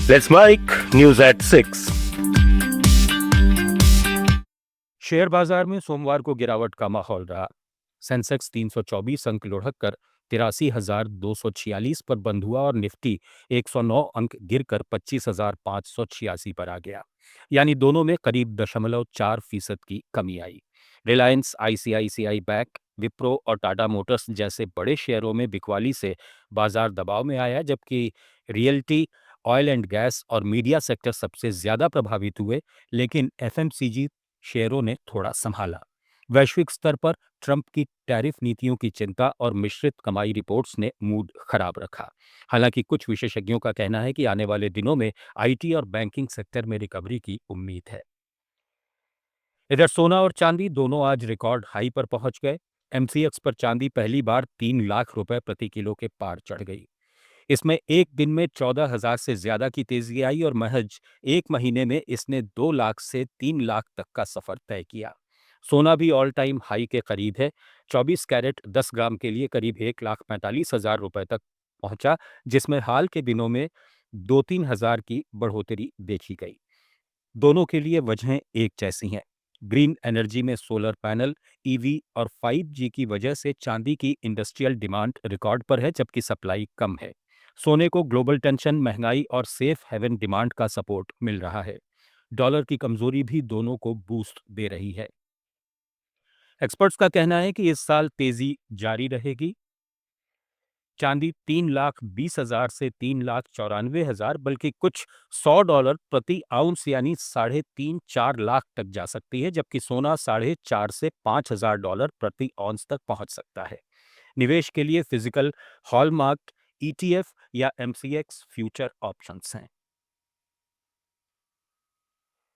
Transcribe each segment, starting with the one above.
Let's make news at 6. Share बाजार में सोमवार को गिरावट का माहौल रहा। सेंसेक्स 324 अंक लुढ़क कर 83,246 पर बंद हुआ और निफ्टी 109 अंक गिरकर 25,586 पर आ गया। यानी दोनों में करीब 0.4% की कमी आई। रिलायंस, आईसीआईसीआई बैंक, विप्रो और टाटा मोटर्स जैसे बड़े शेयरों में बिकवाली से बाजार दबाव में आया, जबकि रियल्टी, ऑयल एंड गैस और मीडिया सेक्टर सबसे ज्यादा प्रभावित हुए। लेकिन एफएमसीजी शेयरों ने थोड़ा संभाला। वैश्विक स्तर पर ट्रंप की टैरिफ नीतियों की चिंता और मिश्रित कमाई रिपोर्ट्स ने मूड खराब रखा। हालांकि कुछ विशेषज्ञों का कहना है कि आने वाले दिनों में आईटी और बैंकिंग सेक्टर में रिकवरी की उम्मीद है। इधर सोना और चांदी दोनों आज रिकॉर्ड हाई पर पहुंच गए। एमसीएक्स पर चांदी पहली बार 3 लाख रुपए प्रति किलो के पार चढ़ गई। इसमें एक दिन में 14,000 से ज्यादा की तेजी आई और महज एक महीने में इसने 2 लाख से 3 लाख तक का सफर तय किया। सोना भी ऑल टाइम हाई के करीब है। 24 कैरेट 10 ग्राम के लिए करीब 1,45,000 रुपए तक पहुंचा, जिसमें हाल के दिनों में 2-3 हज़ार की बढ़ोतरी देखी गई। दोनों के लिए वजहें एक जैसी हैं। ग्रीन एनर्जी में सोलर पैनल, ईवी और 5G की वजह से चांदी की इंडस्ट्रियल डिमांड रिकॉर्ड पर है, जबकि सप्लाई कम है। सोने को ग्लोबल टेंशन, महंगाई और सेफ हेवन डिमांड का सपोर्ट मिल रहा है। डॉलर की कमजोरी भी दोनों को बूस्ट दे रही है। एक्सपर्ट्स का कहना है कि इस साल तेजी जारी रहेगी। चांदी 3,20,000 से 3,94,000, बल्कि कुछ $100 प्रति आउंस यानी 3.5-4 लाख तक जा सकती है, जबकि सोना 4.5 से $5,000 प्रति आउंस तक पहुंच सकता है। निवेश के लिए फिजिकल हॉलमार्क ईटीएफ या एमसीएक्स फ्यूचर ऑप्शंस हैं।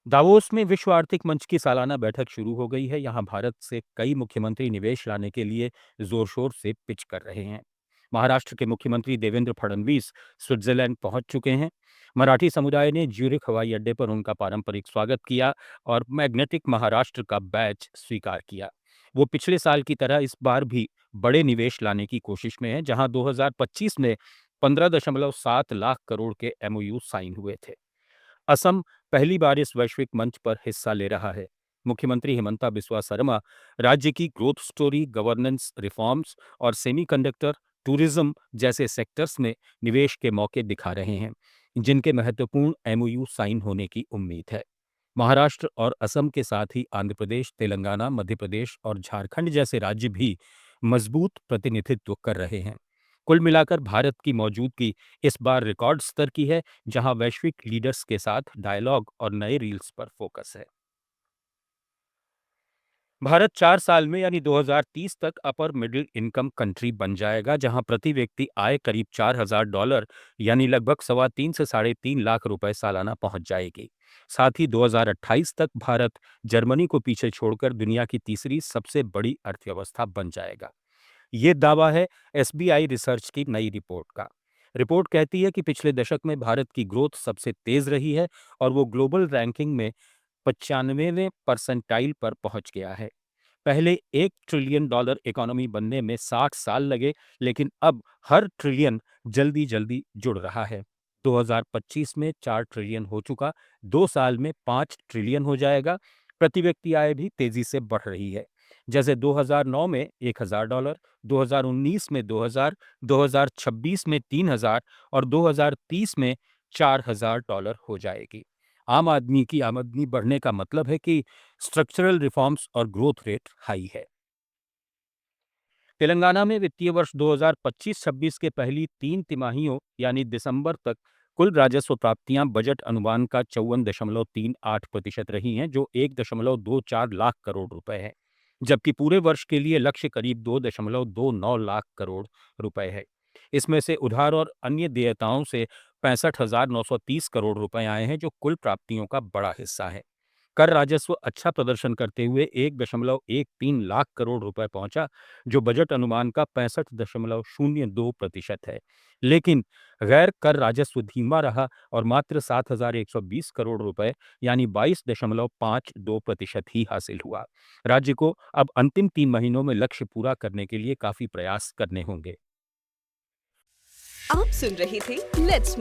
दावोस में विश्व आर्थिक मंच की सालाना बैठक शुरू हो गई है। यहां भारत से कई मुख्यमंत्री निवेश लाने के लिए जोर शोर से पिच कर रहे हैं। महाराष्ट्र के मुख्यमंत्री देवेंद्र फडणवीस स्विट्जरलैंड पहुंच चुके हैं। मराठी समुदाय ने ज्यूरिख हवाई अड्डे पर उनका पारंपरिक स्वागत किया और मैग्नेटिक महाराष्ट्र का बैच स्वीकार किया। वो पिछले साल की तरह इस बार भी बड़े निवेश लाने की कोशिश में है, जहां 2025 में 15.7 लाख करोड़ के एमओयू साइन हुए थे। असम पहली बार इस वैश्विक मंच पर हिस्सा ले रहा है। मुख्यमंत्री हिमंता बिस्वा शर्मा राज्य की ग्रोथ स्टोरी, गवर्नेंस रिफॉर्म्स और सेमीकंडक्टर, टूरिज्म जैसे सेक्टर्स में निवेश के मौके दिखा रहे हैं, जिनके महत्वपूर्ण एमओयू साइन होने की उम्मीद है। महाराष्ट्र और असम के साथ ही आंध्र प्रदेश, तेलंगाना, मध्य प्रदेश और झारखंड जैसे राज्य भी मजबूत प्रतिनिधित्व कर रहे हैं। कुल मिलाकर भारत की मौजूदगी इस बार रिकॉर्ड स्तर की है, जहां वैश्विक लीडर्स के साथ डायलॉग और नए रील्स पर फोकस है। भारत 4 साल में यानी 2030 तक अपर मिडिल इनकम कंट्री बन जाएगा, जहां प्रति व्यक्ति आय करीब $4,000 यानी लगभग 3.25 से 3.5 लाख रुपए सालाना पहुंच जाएगी। साथ ही 2028 तक भारत जर्मनी को पीछे छोड़कर दुनिया की तीसरी सबसे बड़ी अर्थव्यवस्था बन जाएगा। ये दावा है एसबीआई रिसर्च की नई रिपोर्ट का। रिपोर्ट कहती है कि पिछले दशक में भारत की ग्रोथ सबसे तेज रही है और वो ग्लोबल रैंकिंग में 95वें परसेंटाइल पर पहुंच गया है। पहले $1 ट्रिलियन इकोनॉमी बनने में 60 साल लगे, लेकिन अब हर ट्रिलियन जल्दी जल्दी जुड़ रहा है। 2025 में 4 ट्रिलियन हो चुका, 2 साल में 5 ट्रिलियन हो जाएगा। प्रति व्यक्ति आय भी तेजी से बढ़ रही है, जैसे 2009 में $1,000, 2019 में 2,000, 2026 में 3,000 और 2030 में $4,000 हो जाएगी। आम आदमी की आमदनी बढ़ने का मतलब है कि स्ट्रक्चरल रिफॉर्म्स और ग्रोथ रेट हाई है। तेलंगाना में वित्तीय वर्ष 2025-26 के पहली 3 तिमाहियों यानी दिसंबर तक कुल राजस्व प्राप्तियां बजट अनुमान का 54.38% रही हैं, जो 1.24 लाख करोड़ रुपए है, जबकि पूरे वर्ष के लिए लक्ष्य करीब 2.29 लाख करोड़ रुपए है। इसमें से उधार और अन्य देयताओं से 65,930 करोड़ रुपए आए हैं, जो कुल प्राप्तियों का बड़ा हिस्सा है। कर राजस्व अच्छा प्रदर्शन करते हुए 1.13 लाख करोड़ रुपए पहुंचा, जो बजट अनुमान का 65.02% है। लेकिन गैर कर राजस्व धीमा रहा और मात्र 7,120 करोड़ रुपए यानी 22.52% ही हासिल हुआ। राज्य को अब अंतिम 3 महीनों में लक्ष्य पूरा करने के लिए काफी प्रयास करने होंगे। आप सुन रहे थे लेट्स